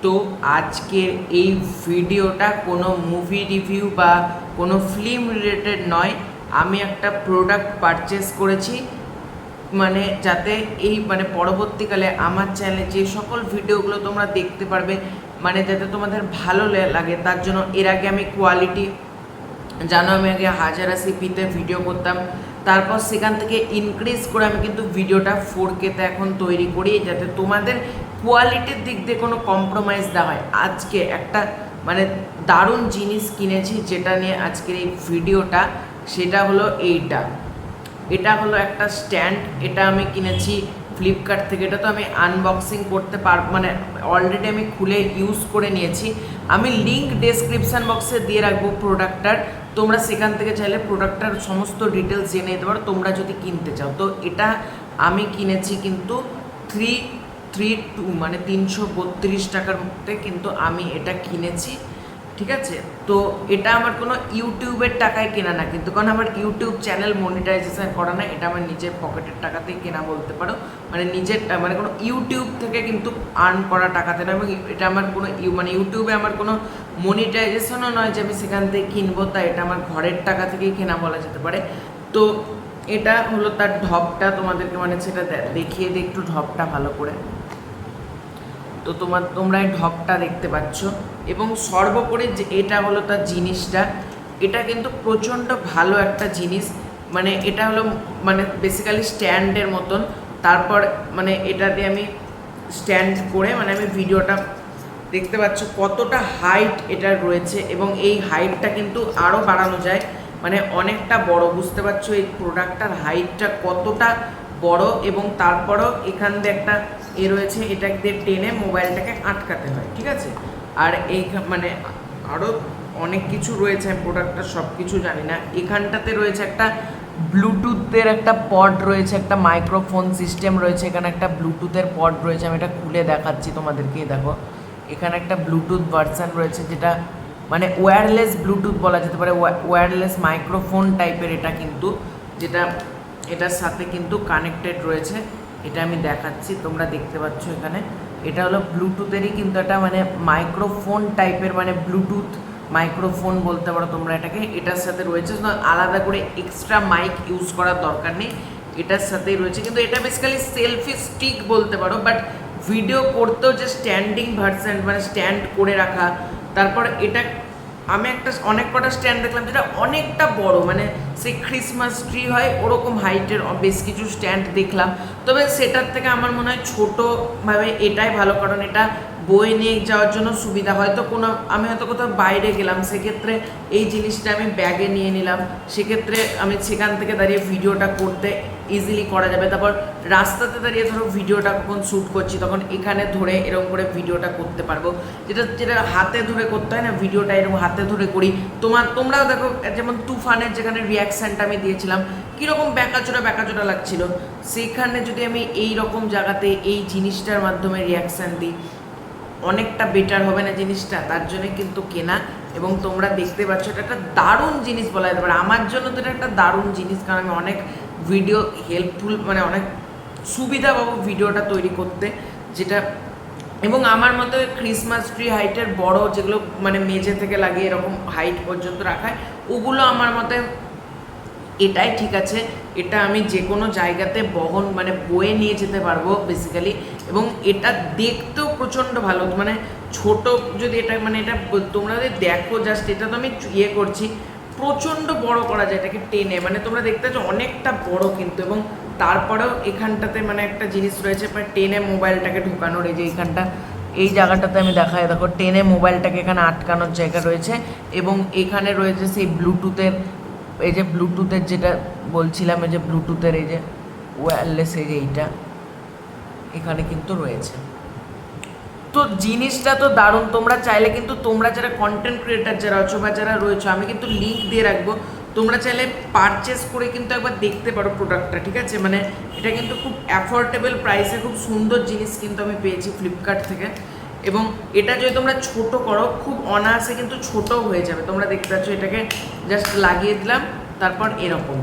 তো আজকের এই ভিডিওটা কোনো মুভি রিভিউ বা কোনো ফিল্ম রিলেটেড নয়। আমি একটা প্রোডাক্ট পারচেস করেছি, মানে যাতে এই মানে পরবর্তীকালে আমার চ্যানেলে যে সকল ভিডিওগুলো তোমরা দেখতে পারবে, মানে যাতে তোমাদের ভালো লাগে, তার জন্য এর আগে আমি কোয়ালিটি জানো আমি আগে 1080p ভিডিও করতাম, তারপর সেখান থেকে ইনক্রিজ করে আমি কিন্তু ভিডিওটা 4K-তে এখন তৈরি করি, যাতে তোমাদের কোয়ালিটির দিক দিয়ে কোনো কম্প্রোমাইজ না হয়। আজকে একটা মানে দারুণ জিনিস কিনেছি, যেটা নিয়ে আজকের এই ভিডিওটা, সেটা হলো এটা হলো একটা স্ট্যান্ড। এটা আমি কিনেছি ফ্লিপকার্ট থেকে। এটা তো আমি আনবক্সিং করতে মানে অলরেডি আমি খুলে ইউজ করে নিয়েছি। আমি লিঙ্ক ডেসক্রিপশান বক্সে দিয়ে রাখবো প্রোডাক্টটার, তোমরা সেখান থেকে চাইলে প্রোডাক্টটার সমস্ত ডিটেলস জেনে নিতে পারো তোমরা যদি কিনতে চাও। তো এটা আমি কিনেছি কিন্তু 332 মানে 332 টাকার মধ্যে কিন্তু আমি এটা কিনেছি, ঠিক আছে। তো এটা আমার কোনো ইউটিউবের টাকায় কেনা না কিন্তু, কারণ আমার ইউটিউব চ্যানেল মনিটাইজেশন করা না, এটা আমার নিজের পকেটের টাকাতেই কেনা বলতে পারো, মানে নিজের মানে কোনো ইউটিউব থেকে কিন্তু আর্ন করা টাকাতে না। এবং এটা আমার কোনো মানে ইউটিউবে আমার কোনো মনিটাইজেশনও নয় যে আমি সেখান থেকে কিনবো, তাই এটা আমার ঘরের টাকা থেকেই কেনা বলা যেতে পারে। তো এটা হলো তার ঢপটা, তোমাদেরকে মানে সেটা দেখিয়ে দিই একটু ঢপটা ভালো করে। তো তোমরা এই ঢপটা দেখতে পাচ্ছ, এবং সর্বোপরি যে এটা হলো তার জিনিসটা, এটা কিন্তু প্রচণ্ড ভালো একটা জিনিস। মানে এটা হলো মানে বেসিক্যালি স্ট্যান্ডের মতন, তারপর মানে এটা দিয়ে আমি স্ট্যান্ড করে মানে আমি ভিডিওটা দেখতে পাচ্ছ কতটা হাইট এটা রয়েছে, এবং এই হাইটটা কিন্তু আরও বাড়ানো যায়, মানে অনেকটা বড়। বুঝতে পারছো এই প্রোডাক্টটার হাইটটা কতটা বড়, এবং তারপরও এখান দিয়ে একটা রয়েছে, এটা দিয়ে টেনে মোবাইলটাকে আটকাতে হয়, ঠিক আছে। আর এই মানে আরও অনেক কিছু রয়েছে, আমি প্রোডাক্টটা সব কিছু জানি না। এখানটাতে রয়েছে একটা ব্লুটুথের একটা পড রয়েছে, একটা মাইক্রোফোন সিস্টেম রয়েছে, এখানে একটা ব্লুটুথের পড রয়েছে, আমি এটা খুলে দেখাচ্ছি তোমাদেরকে। দেখো এখানে একটা ব্লুটুথ ভার্সান রয়েছে, যেটা মানে ওয়্যারলেস ব্লুটুথ বলা যেতে পারে, ওয়্যারলেস মাইক্রোফোন টাইপের এটা কিন্তু, যেটা এটার সাথে কিন্তু কানেক্টেড রয়েছে। এটা আমি দেখাচ্ছি, তোমরা দেখতে পাচ্ছ এখানে। এটা হলো ব্লুটুথেরই কিন্তু এটা মানে মাইক্রোফোন টাইপের, মানে ব্লুটুথ মাইক্রোফোন বলতে পারো তোমরা এটাকে। এটার সাথে রয়েছে, আলাদা করে এক্সট্রা মাইক ইউজ করার দরকার নেই, এটার সাথেই রয়েছে। কিন্তু এটা বেসিক্যালি সেলফি স্টিক বলতে পারো, বাট ভিডিও করতেও যে স্ট্যান্ডিং ভার্সন, মানে স্ট্যান্ড করে রাখা। তারপর এটা আমি অনেক কটা স্ট্যান্ড দেখলাম যেটা অনেকটা বড়, মানে সেই ক্রিসমাস ট্রি হয় ওরকম হাইটের বেশ কিছু স্ট্যান্ড দেখলাম। তবে সেটার থেকে আমার মনে হয় ছোটোভাবে এটাই ভালো, কারণ এটা বয়ে নিয়ে যাওয়ার জন্য সুবিধা। হয়তো আমি হয়তো কোথাও বাইরে গেলাম, সেক্ষেত্রে এই জিনিসটা আমি ব্যাগে নিয়ে নিলাম, সেক্ষেত্রে আমি সেখান থেকে দাঁড়িয়ে ভিডিওটা করতে ইজিলি করা যাবে। তারপর রাস্তাতে দাঁড়িয়ে ধরো ভিডিওটা কখন শ্যুট করছি, তখন এখানে ধরে এরকম করে ভিডিওটা করতে পারবো, যেটা হাতে ধরে করতে হয় না, ভিডিওটা এরকম হাতে ধরে করি। তোমরাও দেখো, যেমন তুফানের যেখানে রিয়াকশানটা আমি দিয়েছিলাম, কীরকম ব্যাকাচোরা লাগছিল, সেখানে যদি আমি এই রকম জায়গাতে এই জিনিসটার মাধ্যমে রিয়াকশান দিই, অনেকটা বেটার হবে না জিনিসটা? তার জন্য কিন্তু কেনা। এবং তোমরা দেখতে পাচ্ছ এটা একটা দারুণ জিনিস বলা যেতে পারে। আমার জন্য তো এটা একটা দারুণ জিনিস, কারণ আমি অনেক ভিডিও হেল্পফুল, মানে অনেক সুবিধা পাবো ভিডিওটা তৈরি করতে, যেটা এবং আমার মতে ক্রিসমাস ট্রি হাইটের বড় যেগুলো মানে মেঝে থেকে লাগিয়ে এরকম হাইট পর্যন্ত রাখায়, ওগুলো আমার মতে এটাই ঠিক আছে। এটা আমি যে কোনো জায়গাতে মানে বয়ে নিয়ে যেতে পারবো বেসিক্যালি, এবং এটা দেখতেও প্রচণ্ড ভালো। মানে ছোট যদি এটা মানে এটা তোমরা যদি দেখো, জাস্ট এটা তো আমি করছি, প্রচণ্ড বড় করা যায় এটাকে টেনে, মানে তোমরা দেখতে পাচ্ছ অনেকটা বড় কিন্তু। এবং তারপরেও এখানটাতে মানে একটা জিনিস রয়েছে, মানে টেনে মোবাইলটাকে ঢুকানোর, এই যে এইখানটা এই জায়গাটাতে আমি দেখাই, দেখো টেনে মোবাইলটাকে এখানে আটকানোর জায়গা রয়েছে, এবং এখানে রয়েছে সেই ব্লুটুথের, এই যে ব্লুটুথের যেটা বলছিলাম, এই যে ব্লুটুথের এই যে ওয়্যারলেস, এই যে এইটা এখানে কিন্তু রয়েছে। তো জিনিসটা তো দারুণ। তোমরা চাইলে কিন্তু, তোমরা যারা কন্টেন্ট ক্রিয়েটার যারা আছো বা যারা রয়েছে, আমি কিন্তু লিঙ্ক দিয়ে রাখবো, তোমরা চাইলে পারচেস করে কিন্তু একবার দেখতে পারো প্রোডাক্টটা, ঠিক আছে। মানে এটা কিন্তু খুব অ্যাফোর্ডেবল প্রাইসে খুব সুন্দর জিনিস কিন্তু আমি পেয়েছি ফ্লিপকার্ট থেকে। এবং এটা যদি তোমরা ছোট করো, খুব অনায়াসে কিন্তু ছোট হয়ে যাবে। তোমরা দেখতে পাচ্ছ এটাকে জাস্ট লাগিয়ে দিলাম, তারপর এরকম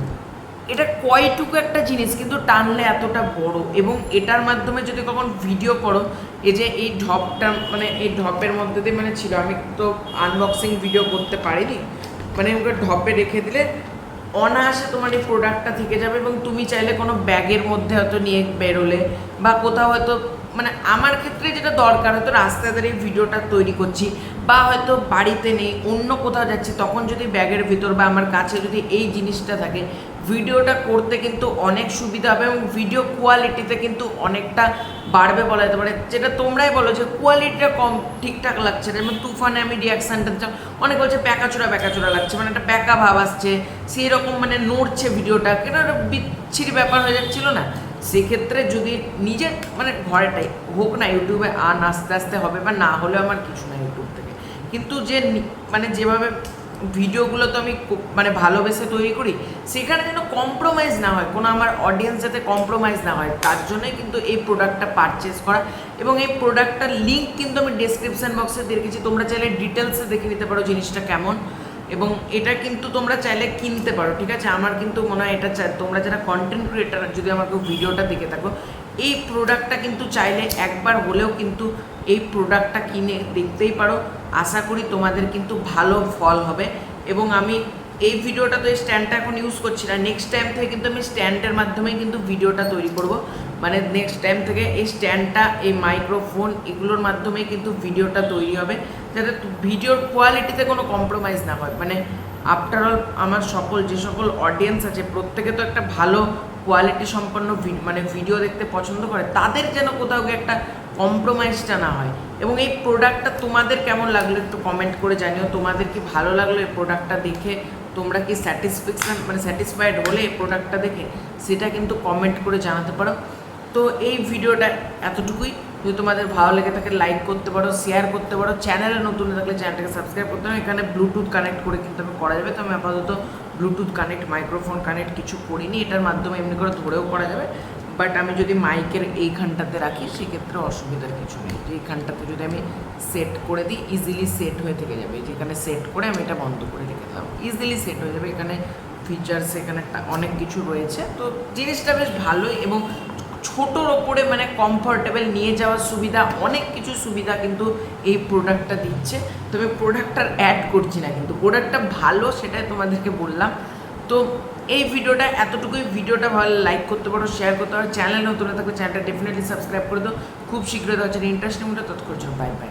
এটা কয়টুকু একটা জিনিস, কিন্তু টানলে এতটা বড়। এবং এটার মাধ্যমে যদি কখন ভিডিও করো, এই যে এই ঢপটা মানে এই ঢপের মধ্যে দিয়ে মানে ছিল, আমি তো আনবক্সিং ভিডিও করতে পারিনি, মানে ওকে ঢপে রেখে দিলে অনায়াসে তোমার এই প্রোডাক্টটা থেকে যাবে এবং তুমি চাইলে কোনো ব্যাগের মধ্যে হয়তো নিয়ে বেরোলে বা কোথাও হয়তো মানে আমার ক্ষেত্রে যেটা দরকার হয়তো রাস্তায় দাঁড়িয়ে ভিডিওটা তৈরি করছি বা হয়তো বাড়িতে নেই অন্য কোথাও যাচ্ছি, তখন যদি ব্যাগের ভিতর বা আমার কাছে যদি এই জিনিসটা থাকে ভিডিওটা করতে কিন্তু অনেক সুবিধা হবে এবং ভিডিও কোয়ালিটিতে কিন্তু অনেকটা বাড়বে বলা যেতে পারে। যেটা তোমরাই বলো যে কোয়ালিটিটা কম ঠিকঠাক লাগছে না, যেমন তুফানে আমি রিয়াকশানটা দিচ্ছি অনেক বলছে প্যাকাচোরা লাগছে, মানে একটা প্যাকা ভাব আসছে, সেই রকম মানে নড়ছে ভিডিওটা, কেন একটা বিচ্ছিরি ব্যাপার হয়ে যাচ্ছিলো না। সেক্ষেত্রে যদি নিজের মানে ঘরেটাই হোক না ইউটিউবে আস্তে আস্তে হবে, বা না হলেও আমার কিছু না ইউটিউব থেকে, কিন্তু যে মানে যেভাবে ভিডিওগুলো তো আমি মানে ভালোবেসে তৈরি করি সেখানে যেন কম্প্রোমাইজ না হয়, কোনো আমার অডিয়েন্স যাতে কম্প্রোমাইজ না হয়, তার জন্যই কিন্তু এই প্রোডাক্টটা পারচেস করা। এবং এই প্রোডাক্টটার লিঙ্ক কিন্তু আমি ডেসক্রিপশান বক্সে দিয়ে রেখেছি, তোমরা চাইলে ডিটেলসে দেখে নিতে পারো জিনিসটা কেমন, এবং এটা কিন্তু তোমরা চাইলে কিনতে পারো, ঠিক আছে। আমার কিন্তু মনে হয় এটা তোমরা যারা কন্টেন্ট ক্রিয়েটার যদি আমার কেউ ভিডিওটা দেখে থাকো, এই প্রোডাক্টটা কিন্তু চাইলে একবার হলেও কিন্তু এই প্রোডাক্টটা কিনে দেখতেই পারো, আশা করি তোমাদের কিন্তু ভালো ফল হবে। এবং আমি এই ভিডিওটা তো এই স্ট্যান্ডটা এখন ইউজ করছি না, নেক্সট টাইম থেকে কিন্তু আমি স্ট্যান্ডের মাধ্যমেই কিন্তু ভিডিওটা তৈরি করব, মানে নেক্সট টাইম থেকে এই স্ট্যান্ডটা এই মাইক্রোফোন এগুলোর মাধ্যমেই কিন্তু ভিডিওটা তৈরি হবে, যাতে ভিডিওর কোয়ালিটিতে কোনো কম্প্রোমাইজ না হয়। মানে আফটার অল আমার যে সকল অডিয়েন্স আছে প্রত্যেকে তো একটা ভালো কোয়ালিটি সম্পন্ন মানে ভিডিও দেখতে পছন্দ করে, তাদের যেন কোথাও গিয়ে একটা কম্প্রোমাইজটা না হয়। এবং এই প্রোডাক্টটা তোমাদের কেমন লাগলো একটু কমেন্ট করে জানিও, তোমাদের কি ভালো লাগলো এই প্রোডাক্টটা দেখে, তোমরা কি স্যাটিসফাইড হলে এই প্রোডাক্টটা দেখে, সেটা কিন্তু কমেন্ট করে জানাতে পারো। তো এই ভিডিওটা এতটুকুই, যদি তোমাদের ভালো লেগে থাকে লাইক করতে পারো, শেয়ার করতে পারো, চ্যানেলে নতুন থাকলে চ্যানেলটাকে সাবস্ক্রাইব করতে হবে। এখানে ব্লুটুথ কানেক্ট করে কিন্তু আমি করা যাবে, তো আমি আপাতত ব্লুটুথ কানেক্ট মাইক্রোফোন কানেক্ট কিছু করিনি, এটার মাধ্যমে এমনি করে ধরেও করা যাবে, বাট আমি যদি মাইকের এইখানটাতে রাখি সেক্ষেত্রে অসুবিধার কিছু নেই, যে এইখানটাতে যদি আমি সেট করে দিই ইজিলি সেট হয়ে থেকে যাবে, যেখানে সেট করে আমি এটা বন্ধ করে রেখে দিলাম ইজিলি সেট হয়ে যাবে। এখানে ফিচার্স এখানে একটা অনেক কিছু রয়েছে, তো জিনিসটা বেশ ভালোই এবং ছোটোর ওপরে মানে কমফোর্টেবল নিয়ে যাওয়ার সুবিধা, অনেক কিছু সুবিধা কিন্তু এই প্রোডাক্টটা দিচ্ছে। তবে প্রোডাক্টটার অ্যাড করছি না, কিন্তু প্রোডাক্টটা ভালো সেটাই তোমাদেরকে বললাম। তো এই ভিডিওটা এতটুকুই, ভিডিওটা ভালো লাইক করতে পারো, শেয়ার করতে পারো, চ্যানেল নতুন থাকলে চ্যানেলটা ডেফিনেটলি সাবস্ক্রাইব করে দাও। খুব শীঘ্রই দেখা হচ্ছে ইন্টারেস্টিং ভিডিও, ততক্ষণ বাই বাই।